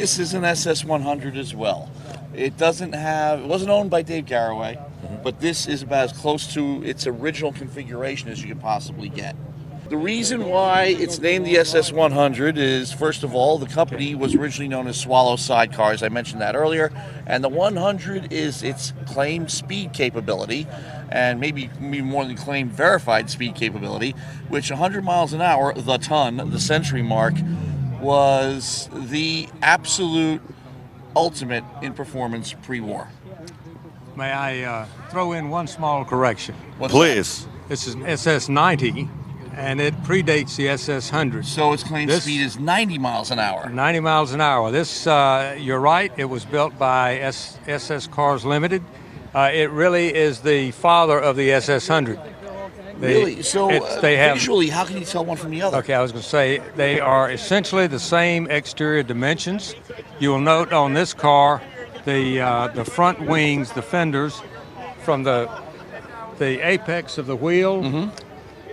This is an SS100 as well. It wasn't owned by Dave Garraway, but this is about as close to its original configuration as you could possibly get. The reason why it's named the SS100 is, first of all, the company was originally known as Swallow Sidecars. I mentioned that earlier. And the 100 is its claimed speed capability, and maybe more than claimed verified speed capability, which 100 miles an hour, the ton, the century mark, was the absolute ultimate in performance pre-war. May I throw in one small correction? Please. This is an SS90, and it predates the SS100. So its claimed speed is 90 miles an hour. 90 miles an hour. This, you're right, it was built by SS Cars Limited. It really is the father of the SS100. Really? So visually, how can you tell one from the other? Okay, I was going to say they are essentially the same exterior dimensions. You will note on this car the front wings, the fenders, from the apex of the wheel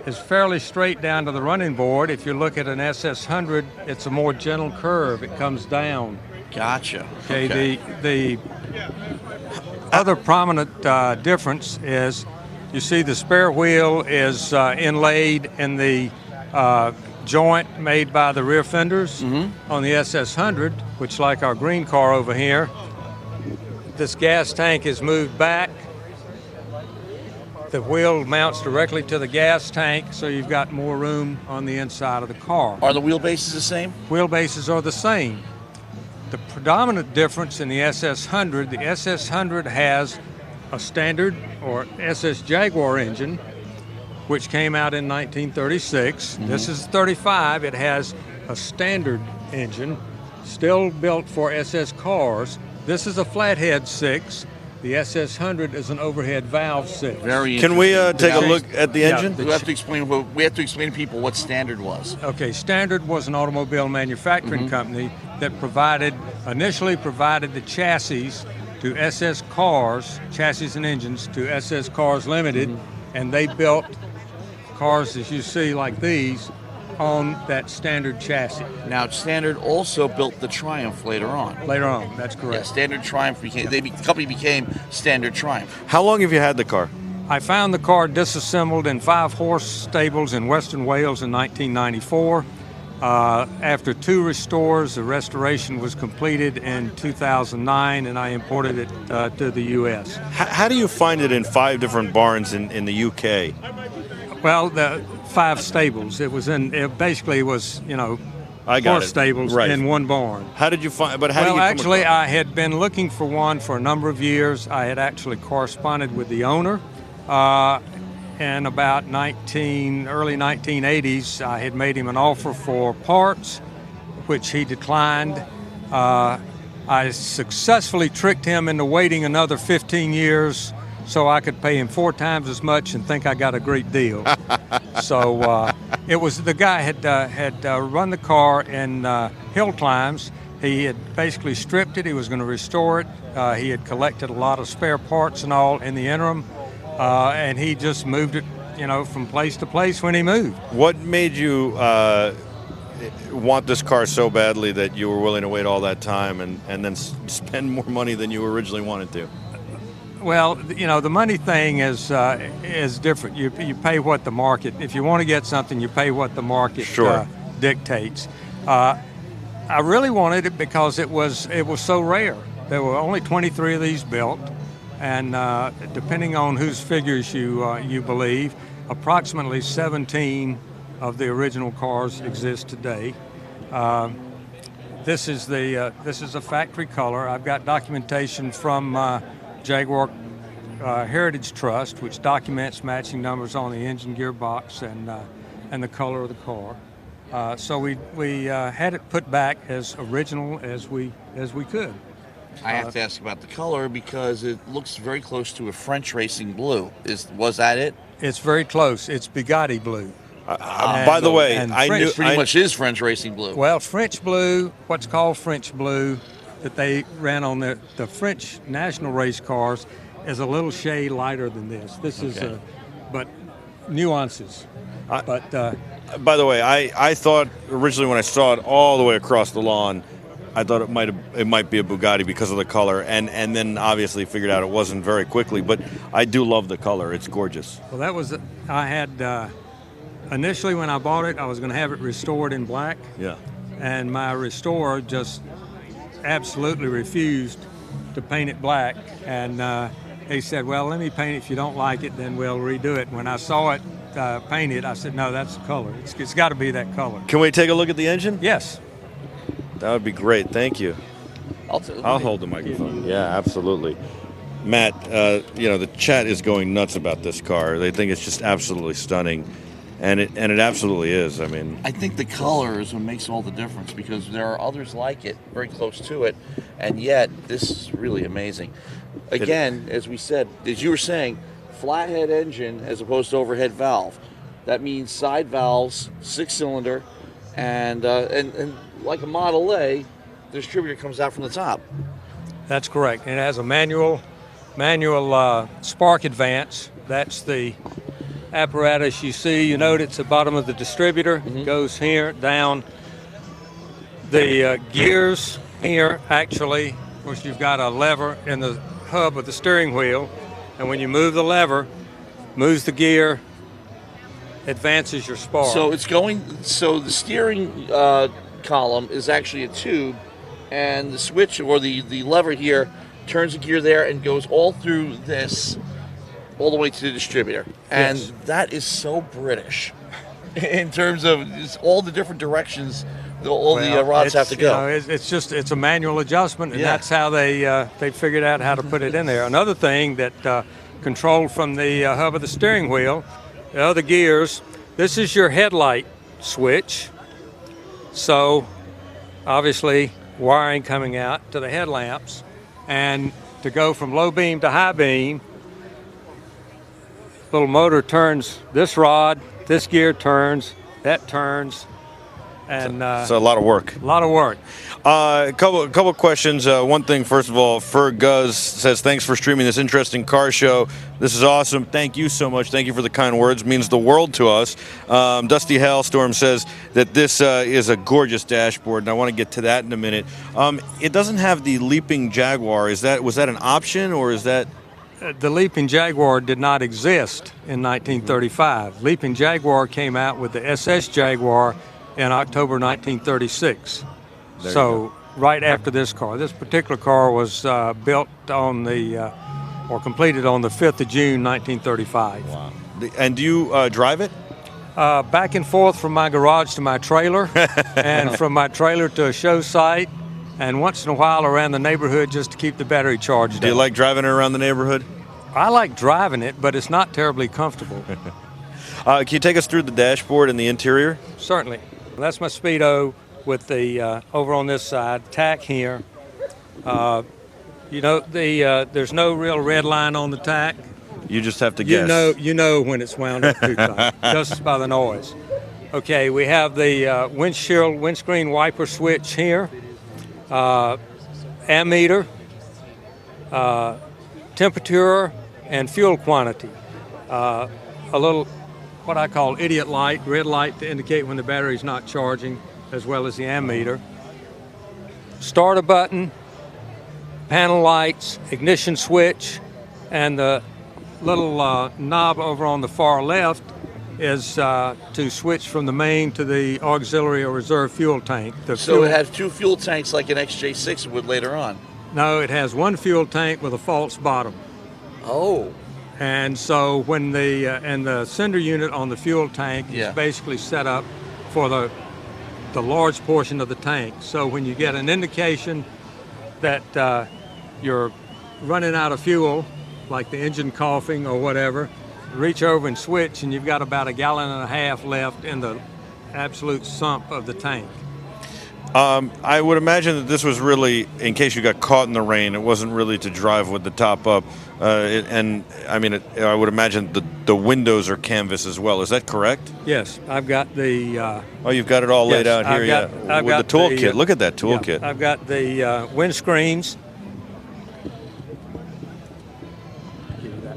is fairly straight down to the running board. If you look at an SS100, it's a more gentle curve. It comes down. Gotcha. Okay. The other prominent difference is you see the spare wheel is inlaid in the joint made by the rear fenders. On the SS100, which like our green car over here, this gas tank is moved back. The wheel mounts directly to the gas tank, so you've got more room on the inside of the car. Are the wheelbases the same? Wheelbases are the same. The predominant difference in the SS100 has a standard or SS Jaguar engine, which came out in 1936. This is 35. It has a standard engine, still built for SS cars. This is a flathead 6. The SS100 is an overhead valve 6. Very Can we take a look at the engine? We have to explain to people what standard was. Okay, Standard was an automobile manufacturing company that initially provided the chassis to SS Cars, chassis and engines to SS Cars Limited, and they built cars, as you see, like these, on that Standard chassis. Now, Standard also built the Triumph later on. Later on, that's correct. Yeah, Standard Triumph became, the company became Standard Triumph. How long have you had the car? I found the car disassembled in 5-horse stables in Western Wales in 1994. After 2 restores, the restoration was completed in 2009, and I imported it to the U.S. How do you find it in 5 different barns in the UK? Well, the 5 stables. It basically was, 4 stables in one barn. How did you find? But Well, actually, I had been looking for one for a number of years. I had actually corresponded with the owner. In about early 1980s, I had made him an offer for parts, which he declined. I successfully tricked him into waiting another 15 years so I could pay him 4 times as much and think I got a great deal. So it was the guy had run the car in hill climbs. He had basically stripped it. He was going to restore it. He had collected a lot of spare parts and all in the interim. And he just moved it, from place to place when he moved. What made you want this car so badly that you were willing to wait all that time and then spend more money than you originally wanted to? Well, the money thing is different. You pay what the market. If you want to get something, you pay what the market dictates. I really wanted it because it was so rare. There were only 23 of these built. And depending on whose figures you believe, approximately 17 of the original cars exist today. This is a factory color. I've got documentation from Jaguar Heritage Trust, which documents matching numbers on the engine, gearbox, and the color of the car. So we had it put back as original as we could. I have to ask about the color because it looks very close to a French racing blue. Was that it? It's very close. It's Bugatti blue. By the way, I knew pretty much is French racing blue. Well, French blue, what's called French blue, that they ran on the French national race cars, is a little shade lighter than this. This is, but nuances. By the way, I thought originally when I saw it all the way across the lawn, I thought it might be a Bugatti because of the color, and then obviously figured out it wasn't very quickly. But I do love the color; it's gorgeous. Well, that was I had initially when I bought it, I was going to have it restored in black. Yeah. And my restorer just absolutely refused to paint it black, and he said, "Well, let me paint it. If you don't like it, then we'll redo it." When I saw it painted, I said, "No, that's the color. It's got to be that color." Can we take a look at the engine? Yes. That would be great. Thank you. I'll hold the microphone. Yeah, absolutely. Matt, the chat is going nuts about this car. They think it's just absolutely stunning, and it absolutely is. I mean, I think the color is what makes all the difference, because there are others like it, very close to it, and yet this is really amazing. Again, as we said, as you were saying, flathead engine as opposed to overhead valve. That means side valves, 6-cylinder, and like a Model A, the distributor comes out from the top. That's correct. It has a manual spark advance. That's the apparatus you see. You note it's the bottom of the distributor. Mm-hmm. Goes here down. The gears here, actually, of course, you've got a lever in the hub of the steering wheel, and when you move the lever, moves the gear, advances your spark. So the steering column is actually a tube, and the switch or the lever here turns the gear there and goes all through this, all the way to the distributor. And Yes. that is so British in terms of all the different directions all the rods have to go. It's a manual adjustment, and Yeah. that's how they figured out how to put it in there. Another thing that controlled from the hub of the steering wheel, the other gears, this is your headlight switch. So obviously wiring coming out to the headlamps, and to go from low beam to high beam, little motor turns this rod, this gear turns, that turns, and so a lot of work. a lot of work. A couple questions. One thing, first of all, Ferguz says, thanks for streaming this interesting car show. This is awesome. Thank you so much. Thank you for the kind words. It means the world to us. Dusty Hailstorm says that this is a gorgeous dashboard, and I want to get to that in a minute. It doesn't have the leaping Jaguar. Was that an option, or is that... The Leaping Jaguar did not exist in 1935. Leaping Jaguar came out with the SS Jaguar in October 1936. So right after this car. This particular car was built on or completed on the 5th of June, 1935. Wow. And do you drive it? Back and forth from my garage to my trailer, and from my trailer to a show site, and once in a while around the neighborhood just to keep the battery charged. Do you like driving it around the neighborhood? I like driving it, but it's not terribly comfortable. Can you take us through the dashboard and the interior? Certainly. That's my Speedo with the, over on this side, tack here. There's no real red line on the tack. You just have to guess. You know when it's wound up too tight, just by the noise. Okay, we have the windscreen wiper switch here, ammeter, temperature, and fuel quantity. A little, what I call idiot light, red light to indicate when the battery's not charging, as well as the ammeter. Starter button, panel lights, ignition switch, and the little knob over on the far left is to switch from the main to the auxiliary or reserve fuel tank. So it has two fuel tanks like an XJ6 would later on. No, it has one fuel tank with a false bottom. Oh. And so when the sender unit on the fuel tank is basically set up for the large portion of the tank. So when you get an indication that you're running out of fuel, like the engine coughing or whatever, reach over and switch, and you've got about 1.5 gallons left in the absolute sump of the tank. I would imagine that this was really, in case you got caught in the rain, it wasn't really to drive with the top up. I would imagine the windows are canvas as well. Is that correct? Yes, I've got the... you've got it all laid out here, I've with got the toolkit. Look at that toolkit. Yeah, I've got the windscreens.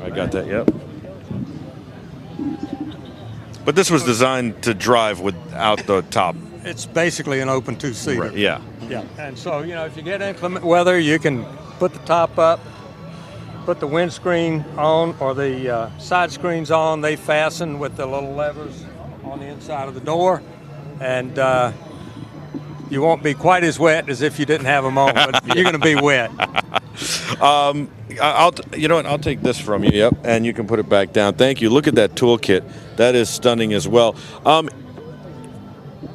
I got that, yep. But this was designed to drive without the top. It's basically an open two-seater. Right, yeah. Yeah, and so, if you get inclement weather, you can put the top up, put the windscreen on or the side screens on. They fasten with the little levers on the inside of the door, and you won't be quite as wet as if you didn't have them on, but you're going to be wet. You know what? I'll take this from you. Yep, and you can put it back down. Thank you. Look at that toolkit. That is stunning as well.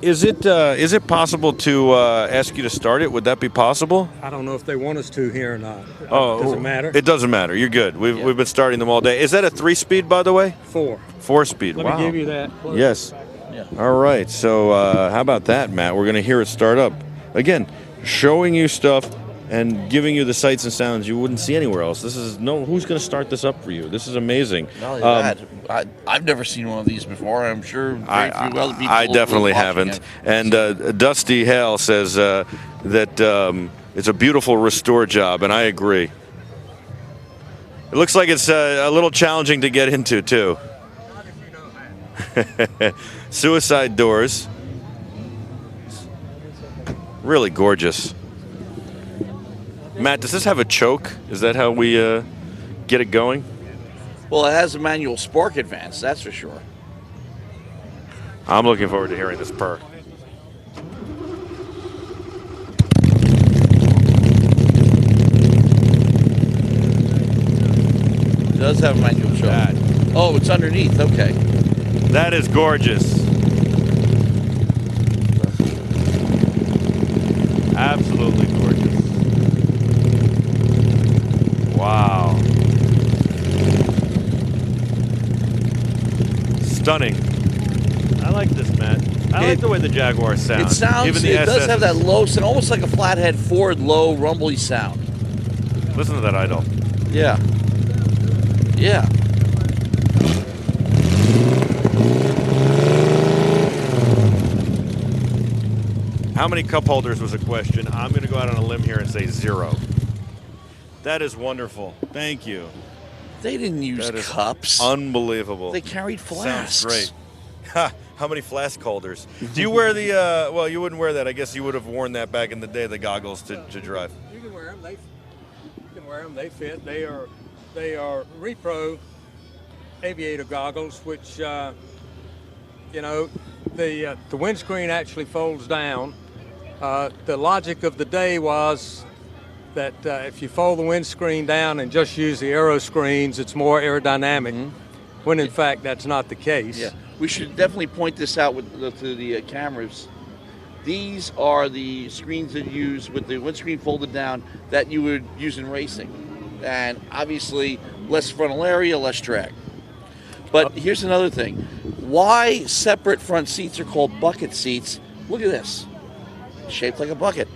Is it possible to ask you to start it? Would that be possible? I don't know if they want us to here or not. Oh, does it matter? It doesn't matter. You're good. We've been starting them all day. Is that a 3-speed, by the way? 4. 4-speed. Let Wow. me give you that. Yes. Yeah. All right. So how about that, Matt? We're going to hear it start up. Again, showing you stuff and giving you the sights and sounds you wouldn't see anywhere else. Who's going to start this up for you? This is amazing. Not only that, I've never seen one of these before. I'm sure very few other people. I definitely watching haven't. it. And Dusty Hale says that it's a beautiful restore job, and I agree. It looks like it's a little challenging to get into, too. Suicide doors. Really gorgeous. Matt, does this have a choke? Is that how we get it going? Well, it has a manual spark advance, that's for sure. I'm looking forward to hearing this purr. It does have a manual choke. Oh, it's underneath. Okay. That is gorgeous. Absolutely gorgeous. Wow. Stunning. I like this, Matt. I like the way the Jaguar sounds. It sounds. Even the It does have that SS. low sound, almost like a flathead Ford low rumbly sound. Listen to that idle. Yeah. Yeah. How many cup holders was a question? I'm going to go out on a limb here and say 0. That is wonderful. Thank you. They didn't use That is cups. Unbelievable. They carried flasks. Sounds great. Ha, how many flask holders? Do you wear the, well, you wouldn't wear that. I guess you would have worn that back in the day, the goggles to drive. You can wear them. You can wear them. They fit. They are repro aviator goggles, which the windscreen actually folds down. The logic of the day was that if you fold the windscreen down and just use the aero screens, it's more aerodynamic. When in fact that's not the case. Yeah. We should definitely point this out to the cameras. These are the screens that you use with the windscreen folded down that you would use in racing. And obviously less frontal area, less drag. But here's another thing. Why separate front seats are called bucket seats? Look at this. Shaped like a bucket.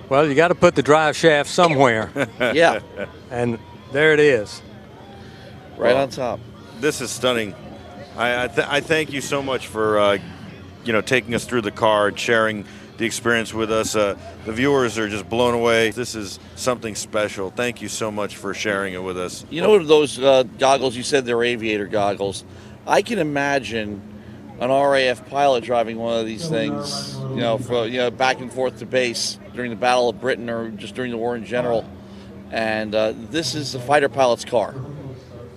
Well, you got to put the drive shaft somewhere. Yeah. And there it is. Right on top. This is stunning. I thank you so much for taking us through the car and sharing the experience with us. The viewers are just blown away. This is something special. Thank you so much for sharing it with us. You know those goggles, you said they're aviator goggles. I can imagine an RAF pilot driving one of these things, back and forth to base during the Battle of Britain or just during the war in general. And this is a fighter pilot's car.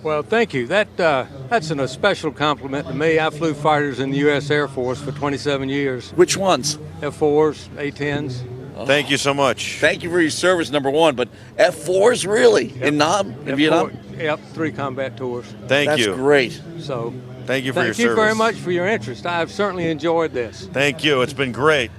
Well, thank you. That's a special compliment to me. I flew fighters in the U.S. Air Force for 27 years. Which ones? F-4s, A-10s. Thank you so much. Thank you for your service, number one. But F4s, really? In Vietnam? Yep, 3 combat tours. Thank you. That's great. So Thank you for your service. Thank you very much for your interest. I've certainly enjoyed this. Thank you. It's been great.